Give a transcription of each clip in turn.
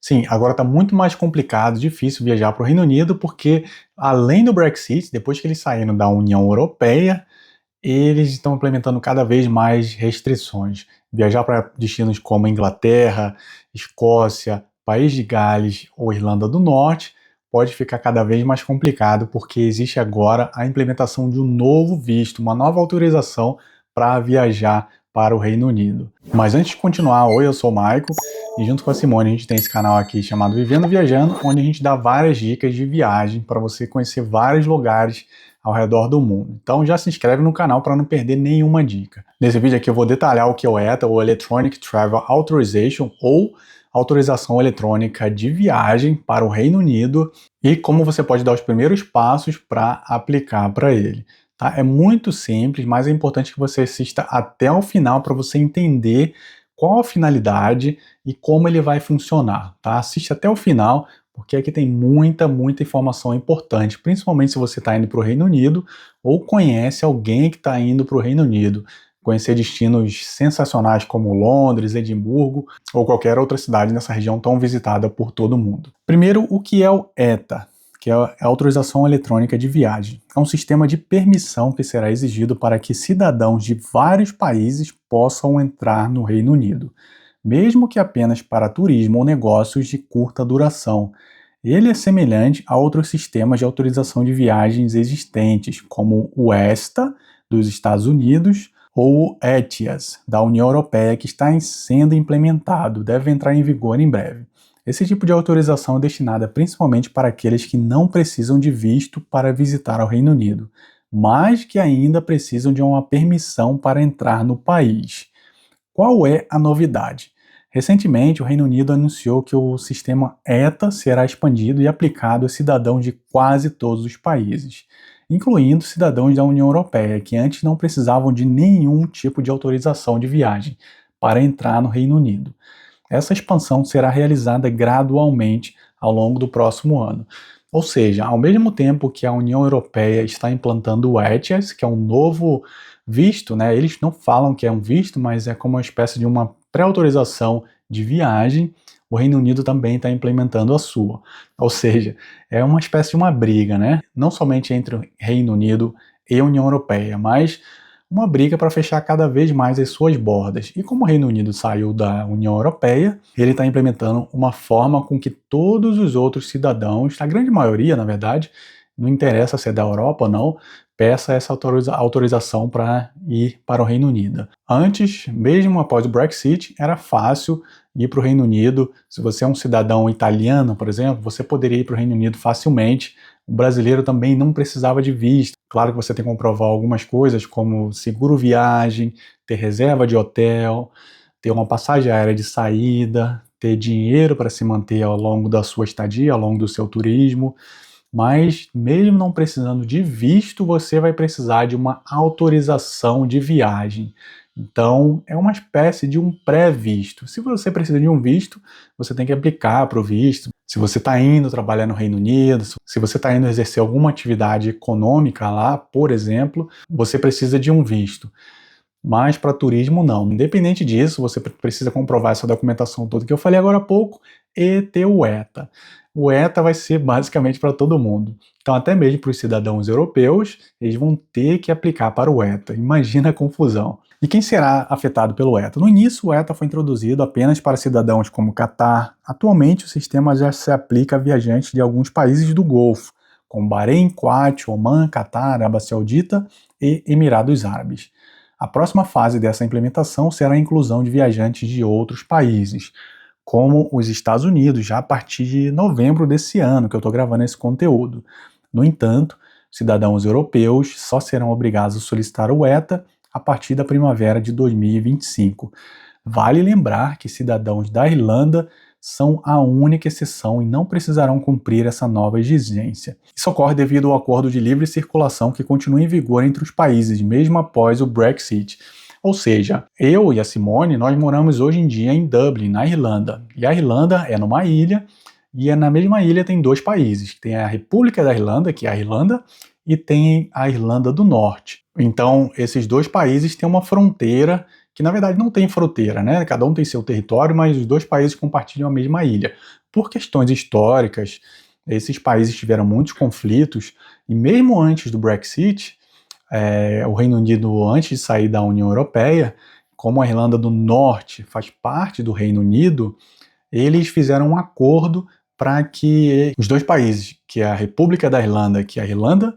Sim, agora está muito mais complicado, difícil viajar para o Reino Unido, porque além do Brexit, depois que eles saíram da União Europeia, eles estão implementando cada vez mais restrições. Viajar para destinos como Inglaterra, Escócia, País de Gales ou Irlanda do Norte pode ficar cada vez mais complicado, porque existe agora a implementação de um novo visto, uma nova autorização para viajar para o Reino Unido. Mas antes de continuar, oi, eu sou o Maico e junto com a Simone a gente tem esse canal aqui chamado Vivendo Viajando, onde a gente dá várias dicas de viagem para você conhecer vários lugares ao redor do mundo. Então já se inscreve no canal para não perder nenhuma dica. Nesse vídeo aqui eu vou detalhar o que é o ETA, ou Electronic Travel Authorization, ou autorização eletrônica de viagem para o Reino Unido, e como você pode dar os primeiros passos para aplicar para ele. Tá? É muito simples, mas é importante que você assista até o final para você entender qual a finalidade e como ele vai funcionar. Tá? Assiste até o final, porque aqui tem muita informação importante, principalmente se você está indo para o Reino Unido ou conhece alguém que está indo para o Reino Unido. Conhecer destinos sensacionais como Londres, Edimburgo ou qualquer outra cidade nessa região tão visitada por todo mundo. Primeiro, o que é o ETA? Que é a Autorização Eletrônica de Viagem. É um sistema de permissão que será exigido para que cidadãos de vários países possam entrar no Reino Unido, mesmo que apenas para turismo ou negócios de curta duração. Ele é semelhante a outros sistemas de autorização de viagens existentes, como o ESTA, dos Estados Unidos, ou o ETIAS, da União Europeia, que está sendo implementado, deve entrar em vigor em breve. Esse tipo de autorização é destinada principalmente para aqueles que não precisam de visto para visitar o Reino Unido, mas que ainda precisam de uma permissão para entrar no país. Qual é a novidade? Recentemente, o Reino Unido anunciou que o sistema ETA será expandido e aplicado a cidadãos de quase todos os países, incluindo cidadãos da União Europeia, que antes não precisavam de nenhum tipo de autorização de viagem para entrar no Reino Unido. Essa expansão será realizada gradualmente ao longo do próximo ano. Ou seja, ao mesmo tempo que a União Europeia está implantando o ETIAS, que é um novo visto, né? Eles não falam que é um visto, mas é como uma espécie de uma pré-autorização de viagem, o Reino Unido também está implementando a sua. Ou seja, é uma espécie de uma briga, né? Não somente entre o Reino Unido e a União Europeia, mas uma briga para fechar cada vez mais as suas bordas. E como o Reino Unido saiu da União Europeia, ele está implementando uma forma com que todos os outros cidadãos, a grande maioria, na verdade, não interessa se é da Europa ou não, peça essa autorização para ir para o Reino Unido. Antes, mesmo após o Brexit, era fácil ir para o Reino Unido. Se você é um cidadão italiano, por exemplo, você poderia ir para o Reino Unido facilmente. O brasileiro também não precisava de visto. Claro que você tem que comprovar algumas coisas, como seguro viagem, ter reserva de hotel, ter uma passagem aérea de saída, ter dinheiro para se manter ao longo da sua estadia, ao longo do seu turismo. Mas mesmo não precisando de visto, você vai precisar de uma autorização de viagem. Então, é uma espécie de um pré-visto. Se você precisa de um visto, você tem que aplicar para o visto. Se você está indo trabalhar no Reino Unido, se você está indo exercer alguma atividade econômica lá, por exemplo, você precisa de um visto. Mas para turismo, não. Independente disso, você precisa comprovar essa documentação toda que eu falei agora há pouco e ter o ETA. O ETA vai ser basicamente para todo mundo. Então, até mesmo para os cidadãos europeus, eles vão ter que aplicar para o ETA. Imagina a confusão. E quem será afetado pelo ETA? No início, o ETA foi introduzido apenas para cidadãos como Catar. Atualmente, o sistema já se aplica a viajantes de alguns países do Golfo, como Bahrein, Kuwait, Omã, Catar, Arábia Saudita e Emirados Árabes. A próxima fase dessa implementação será a inclusão de viajantes de outros países, como os Estados Unidos, já a partir de novembro desse ano, que eu estou gravando esse conteúdo. No entanto, cidadãos europeus só serão obrigados a solicitar o ETA a partir da primavera de 2025. Vale lembrar que cidadãos da Irlanda são a única exceção e não precisarão cumprir essa nova exigência. Isso ocorre devido ao acordo de livre circulação que continua em vigor entre os países, mesmo após o Brexit. Ou seja, eu e a Simone, nós moramos hoje em dia em Dublin, na Irlanda. E a Irlanda é numa ilha, e na mesma ilha tem dois países. Tem a República da Irlanda, que é a Irlanda, e tem a Irlanda do Norte. Então, esses dois países têm uma fronteira que, na verdade, não tem fronteira, né? Cada um tem seu território, mas os dois países compartilham a mesma ilha. Por questões históricas, esses países tiveram muitos conflitos, e mesmo antes do Brexit, o Reino Unido, antes de sair da União Europeia, como a Irlanda do Norte faz parte do Reino Unido, eles fizeram um acordo para que os dois países, que é a República da Irlanda, que é a Irlanda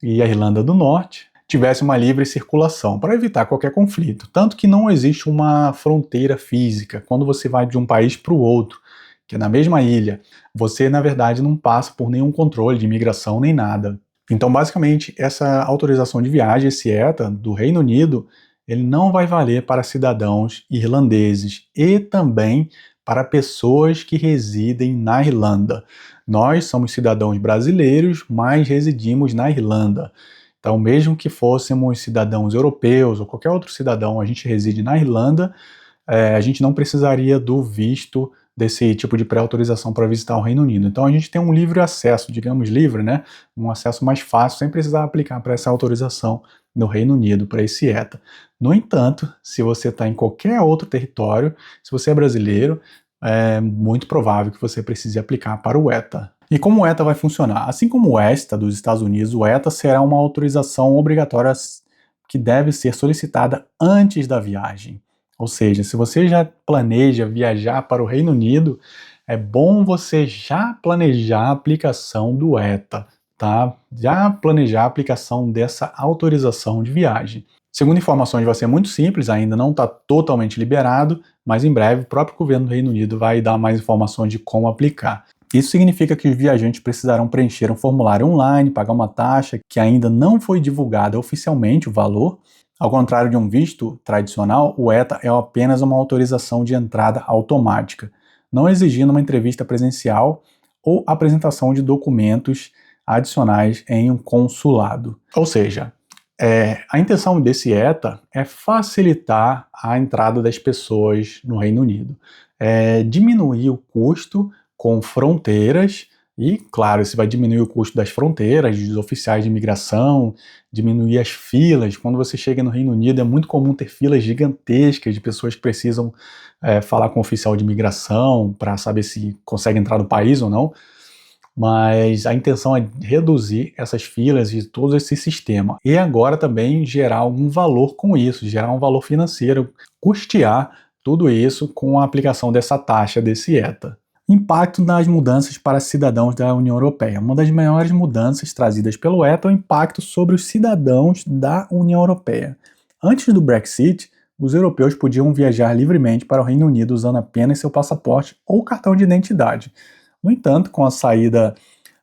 e a Irlanda do Norte, tivessem uma livre circulação, para evitar qualquer conflito. Tanto que não existe uma fronteira física quando você vai de um país para o outro, que é na mesma ilha. Você, na verdade, não passa por nenhum controle de imigração nem nada. Então, basicamente, essa autorização de viagem, esse ETA, do Reino Unido, ele não vai valer para cidadãos irlandeses e também para pessoas que residem na Irlanda. Nós somos cidadãos brasileiros, mas residimos na Irlanda. Então, mesmo que fôssemos cidadãos europeus ou qualquer outro cidadão, a gente reside na Irlanda, a gente não precisaria do visto desse tipo de pré-autorização para visitar o Reino Unido. Então a gente tem um livre acesso, digamos livre, né? Um acesso mais fácil, sem precisar aplicar para essa autorização no Reino Unido, para esse ETA. No entanto, se você está em qualquer outro território, se você é brasileiro, é muito provável que você precise aplicar para o ETA. E como o ETA vai funcionar? Assim como o ESTA dos Estados Unidos, o ETA será uma autorização obrigatória que deve ser solicitada antes da viagem. Ou seja, se você já planeja viajar para o Reino Unido, é bom você já planejar a aplicação do ETA, tá? Já planejar a aplicação dessa autorização de viagem. Segundo informações, vai ser muito simples, ainda não está totalmente liberado, mas em breve o próprio governo do Reino Unido vai dar mais informações de como aplicar. Isso significa que os viajantes precisarão preencher um formulário online, pagar uma taxa que ainda não foi divulgada oficialmente o valor. Ao contrário de um visto tradicional, o ETA é apenas uma autorização de entrada automática, não exigindo uma entrevista presencial ou apresentação de documentos adicionais em um consulado. Ou seja, a intenção desse ETA é facilitar a entrada das pessoas no Reino Unido, diminuir o custo com fronteiras. E, claro, isso vai diminuir o custo das fronteiras, dos oficiais de imigração, diminuir as filas. Quando você chega no Reino Unido, é muito comum ter filas gigantescas de pessoas que precisam falar com o oficial de imigração para saber se consegue entrar no país ou não. Mas a intenção é reduzir essas filas e todo esse sistema. E agora também gerar algum valor com isso, gerar um valor financeiro, custear tudo isso com a aplicação dessa taxa, desse ETA. Impacto das mudanças para cidadãos da União Europeia. Uma das maiores mudanças trazidas pelo ETA é o impacto sobre os cidadãos da União Europeia. Antes do Brexit, os europeus podiam viajar livremente para o Reino Unido usando apenas seu passaporte ou cartão de identidade. No entanto, com a saída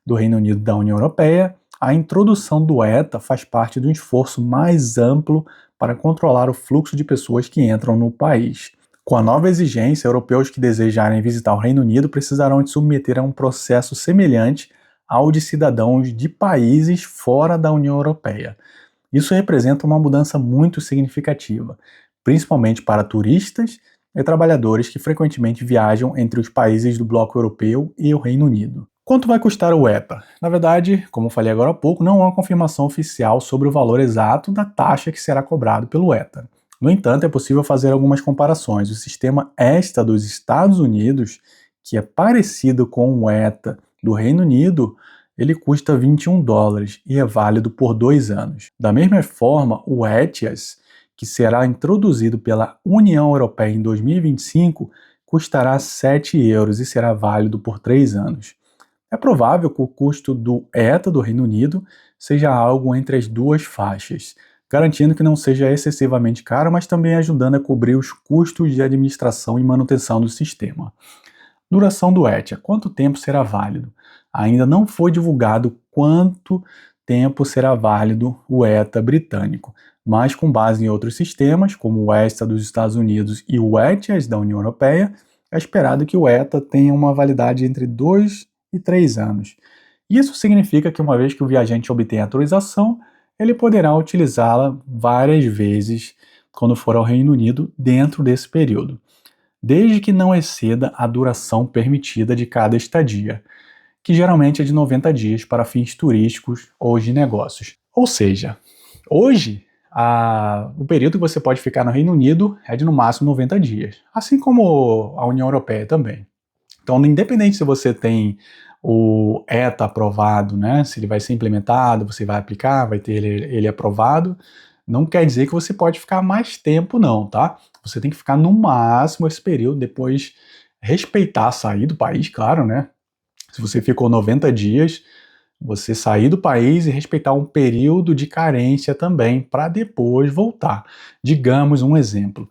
do Reino Unido da União Europeia, a introdução do ETA faz parte de um esforço mais amplo para controlar o fluxo de pessoas que entram no país. Com a nova exigência, europeus que desejarem visitar o Reino Unido precisarão de submeter a um processo semelhante ao de cidadãos de países fora da União Europeia. Isso representa uma mudança muito significativa, principalmente para turistas e trabalhadores que frequentemente viajam entre os países do bloco europeu e o Reino Unido. Quanto vai custar o ETA? Na verdade, como falei agora há pouco, não há uma confirmação oficial sobre o valor exato da taxa que será cobrado pelo ETA. No entanto, é possível fazer algumas comparações. O sistema ESTA dos Estados Unidos, que é parecido com o ETA do Reino Unido, ele custa $21 e é válido por 2 anos. Da mesma forma, o ETIAS, que será introduzido pela União Europeia em 2025, custará €7 e será válido por 3 anos. É provável que o custo do ETA do Reino Unido seja algo entre as duas faixas, garantindo que não seja excessivamente caro, mas também ajudando a cobrir os custos de administração e manutenção do sistema. Duração do ETA. Quanto tempo será válido? Ainda não foi divulgado quanto tempo será válido o ETA britânico, mas com base em outros sistemas, como o ESTA dos Estados Unidos e o ETIAS da União Europeia, é esperado que o ETA tenha uma validade entre 2 e 3 anos. Isso significa que uma vez que o viajante obtém a autorização, ele poderá utilizá-la várias vezes quando for ao Reino Unido dentro desse período, desde que não exceda a duração permitida de cada estadia, que geralmente é de 90 dias para fins turísticos ou de negócios. Ou seja, hoje, o período que você pode ficar no Reino Unido é de no máximo 90 dias, assim como a União Europeia também. Então, independente se você tem o ETA aprovado, né, se ele vai ser implementado, você vai aplicar, vai ter ele aprovado, não quer dizer que você pode ficar mais tempo não, tá? Você tem que ficar no máximo esse período, depois respeitar sair do país, claro, né? Se você ficou 90 dias, você sair do país e respeitar um período de carência também, para depois voltar. Digamos um exemplo.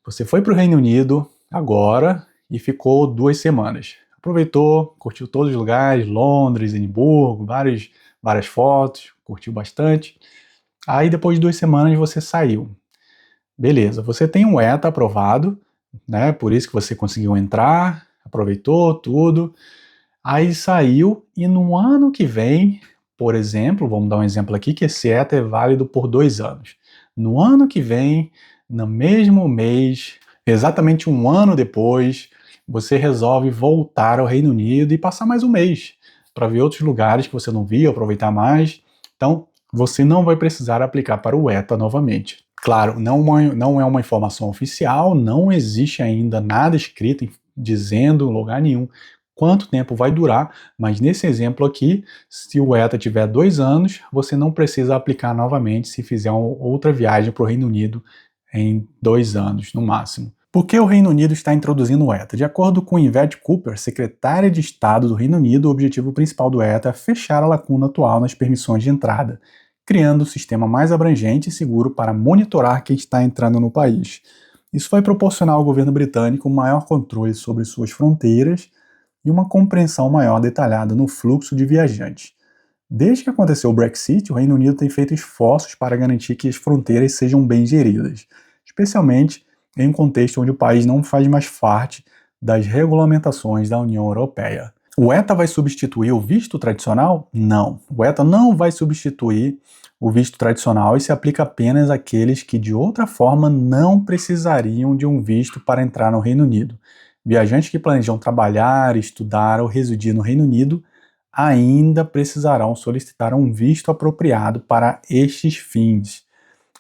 Você foi para o Reino Unido agora e ficou 2 semanas. Aproveitou, curtiu todos os lugares, Londres, Edimburgo, várias fotos, curtiu bastante. Aí depois de 2 semanas você saiu. Beleza, você tem um ETA aprovado, né? Por isso que você conseguiu entrar, aproveitou tudo. Aí saiu e no ano que vem, por exemplo, vamos dar um exemplo aqui, que esse ETA é válido por 2 anos. No ano que vem, no mesmo mês, exatamente um ano depois, você resolve voltar ao Reino Unido e passar mais um mês para ver outros lugares que você não viu, aproveitar mais. Então, você não vai precisar aplicar para o ETA novamente. Claro, não é uma informação oficial, não existe ainda nada escrito dizendo em lugar nenhum quanto tempo vai durar, mas nesse exemplo aqui, se o ETA tiver 2 anos, você não precisa aplicar novamente se fizer outra viagem para o Reino Unido em 2 anos, no máximo. Por que o Reino Unido está introduzindo o ETA? De acordo com Yvette Cooper, secretária de Estado do Reino Unido, o objetivo principal do ETA é fechar a lacuna atual nas permissões de entrada, criando um sistema mais abrangente e seguro para monitorar quem está entrando no país. Isso vai proporcionar ao governo britânico um maior controle sobre suas fronteiras e uma compreensão maior detalhada no fluxo de viajantes. Desde que aconteceu o Brexit, o Reino Unido tem feito esforços para garantir que as fronteiras sejam bem geridas, especialmente em um contexto onde o país não faz mais parte das regulamentações da União Europeia. O ETA vai substituir o visto tradicional? Não. O ETA não vai substituir o visto tradicional e se aplica apenas àqueles que de outra forma não precisariam de um visto para entrar no Reino Unido. Viajantes que planejam trabalhar, estudar ou residir no Reino Unido ainda precisarão solicitar um visto apropriado para estes fins.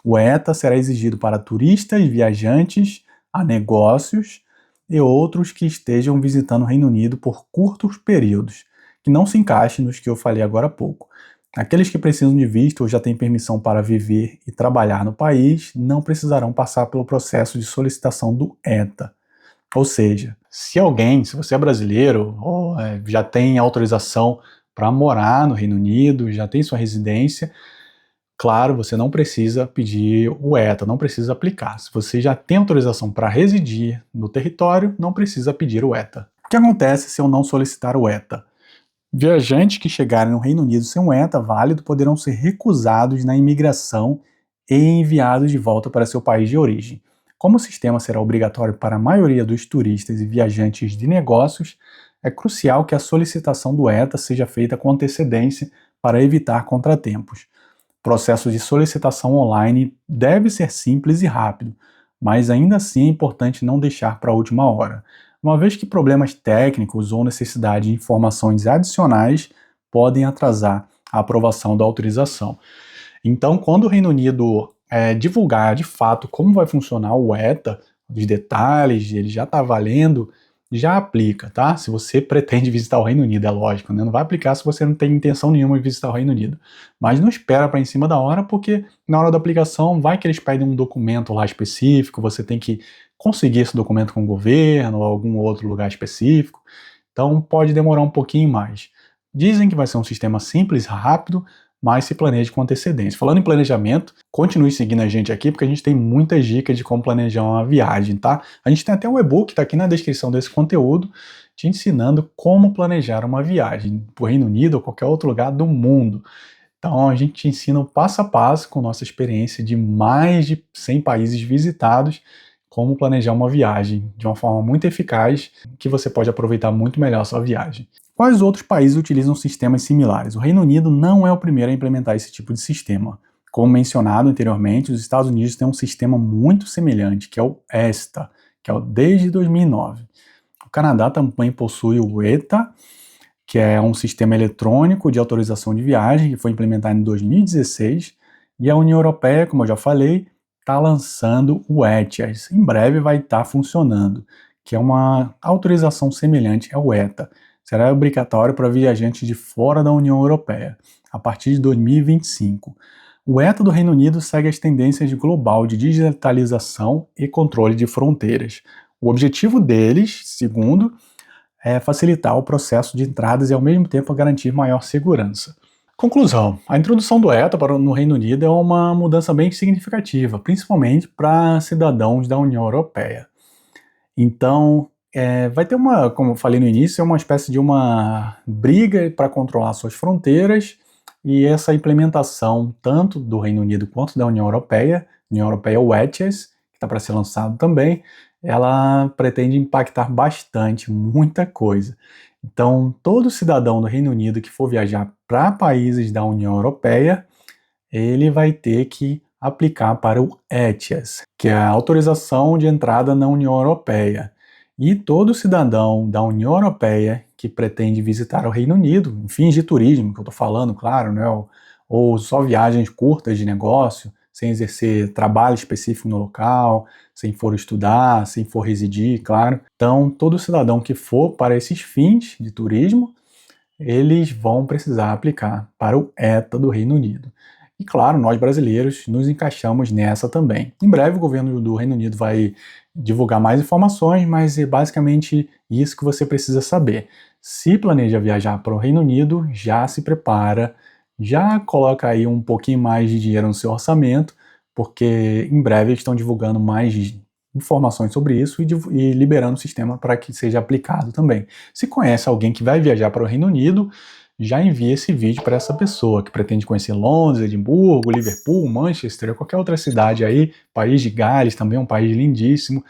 O ETA será exigido para turistas, viajantes, a negócios e outros que estejam visitando o Reino Unido por curtos períodos, que não se encaixem nos que eu falei agora há pouco. Aqueles que precisam de visto ou já têm permissão para viver e trabalhar no país não precisarão passar pelo processo de solicitação do ETA. Ou seja, se você é brasileiro ou já tem autorização para morar no Reino Unido, já tem sua residência, claro, você não precisa pedir o ETA, não precisa aplicar. Se você já tem autorização para residir no território, não precisa pedir o ETA. O que acontece se eu não solicitar o ETA? Viajantes que chegarem no Reino Unido sem um ETA válido poderão ser recusados na imigração e enviados de volta para seu país de origem. Como o sistema será obrigatório para a maioria dos turistas e viajantes de negócios, é crucial que a solicitação do ETA seja feita com antecedência para evitar contratempos. O processo de solicitação online deve ser simples e rápido, mas ainda assim é importante não deixar para a última hora, uma vez que problemas técnicos ou necessidade de informações adicionais podem atrasar a aprovação da autorização. Então, quando o Reino Unido divulgar de fato como vai funcionar o ETA, os detalhes, ele já está valendo, já aplica, tá? Se você pretende visitar o Reino Unido, é lógico, né? Não vai aplicar se você não tem intenção nenhuma de visitar o Reino Unido. Mas não espera para em cima da hora, porque na hora da aplicação vai que eles pedem um documento lá específico, você tem que conseguir esse documento com o governo ou algum outro lugar específico, então pode demorar um pouquinho mais. Dizem que vai ser um sistema simples, rápido, mas se planeje com antecedência. Falando em planejamento, continue seguindo a gente aqui, porque a gente tem muitas dicas de como planejar uma viagem, tá? A gente tem até um e-book, tá aqui na descrição desse conteúdo, te ensinando como planejar uma viagem para o Reino Unido ou qualquer outro lugar do mundo. Então a gente te ensina o passo a passo, com nossa experiência de mais de 100 países visitados, como planejar uma viagem de uma forma muito eficaz, que você pode aproveitar muito melhor a sua viagem. Quais outros países utilizam sistemas similares? O Reino Unido não é o primeiro a implementar esse tipo de sistema. Como mencionado anteriormente, os Estados Unidos têm um sistema muito semelhante, que é o ESTA, que é o desde 2009. O Canadá também possui o ETA, que é um sistema eletrônico de autorização de viagem, que foi implementado em 2016, e a União Europeia, como eu já falei, está lançando o ETIAS. Em breve vai estar funcionando, que é uma autorização semelhante ao ETA. Será obrigatório para viajantes de fora da União Europeia, a partir de 2025. O ETA do Reino Unido segue as tendências global de digitalização e controle de fronteiras. O objetivo deles, segundo, é facilitar o processo de entradas e, ao mesmo tempo, garantir maior segurança. Conclusão: a introdução do ETA no Reino Unido é uma mudança bem significativa, principalmente para cidadãos da União Europeia. Então, vai ter como eu falei no início, uma espécie de uma briga para controlar suas fronteiras, e essa implementação tanto do Reino Unido quanto da União Europeia o ETIAS, que está para ser lançado também, ela pretende impactar bastante, muita coisa. Então, todo cidadão do Reino Unido que for viajar para países da União Europeia, ele vai ter que aplicar para o ETIAS, que é a autorização de entrada na União Europeia. E todo cidadão da União Europeia que pretende visitar o Reino Unido, em fins de turismo, que eu estou falando, claro, né, ou só viagens curtas de negócio, sem exercer trabalho específico no local, sem for estudar, sem for residir, claro. Então, todo cidadão que for para esses fins de turismo, eles vão precisar aplicar para o ETA do Reino Unido. E claro, nós brasileiros nos encaixamos nessa também. Em breve o governo do Reino Unido vai divulgar mais informações, mas é basicamente isso que você precisa saber. Se planeja viajar para o Reino Unido, já se prepara, já coloca aí um pouquinho mais de dinheiro no seu orçamento, porque em breve eles estão divulgando mais informações sobre isso e liberando o sistema para que seja aplicado também. Se conhece alguém que vai viajar para o Reino Unido, já envia esse vídeo para essa pessoa que pretende conhecer Londres, Edimburgo, Liverpool, Manchester, qualquer outra cidade aí, País de Gales também é um país lindíssimo,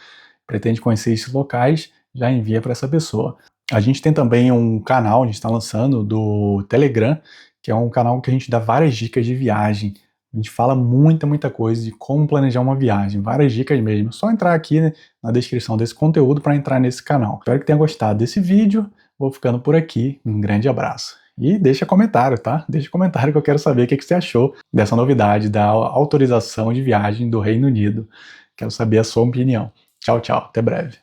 pretende conhecer esses locais, já envia para essa pessoa. A gente tem também um canal, a gente está lançando, do Telegram, que é um canal que a gente dá várias dicas de viagem. A gente fala muita coisa de como planejar uma viagem, várias dicas mesmo. É só entrar aqui, né, na descrição desse conteúdo para entrar nesse canal. Espero que tenha gostado desse vídeo. Vou ficando por aqui. Um grande abraço. E deixa comentário, tá? Deixa comentário que eu quero saber o que você achou dessa novidade da autorização de viagem do Reino Unido. Quero saber a sua opinião. Tchau, tchau. Até breve.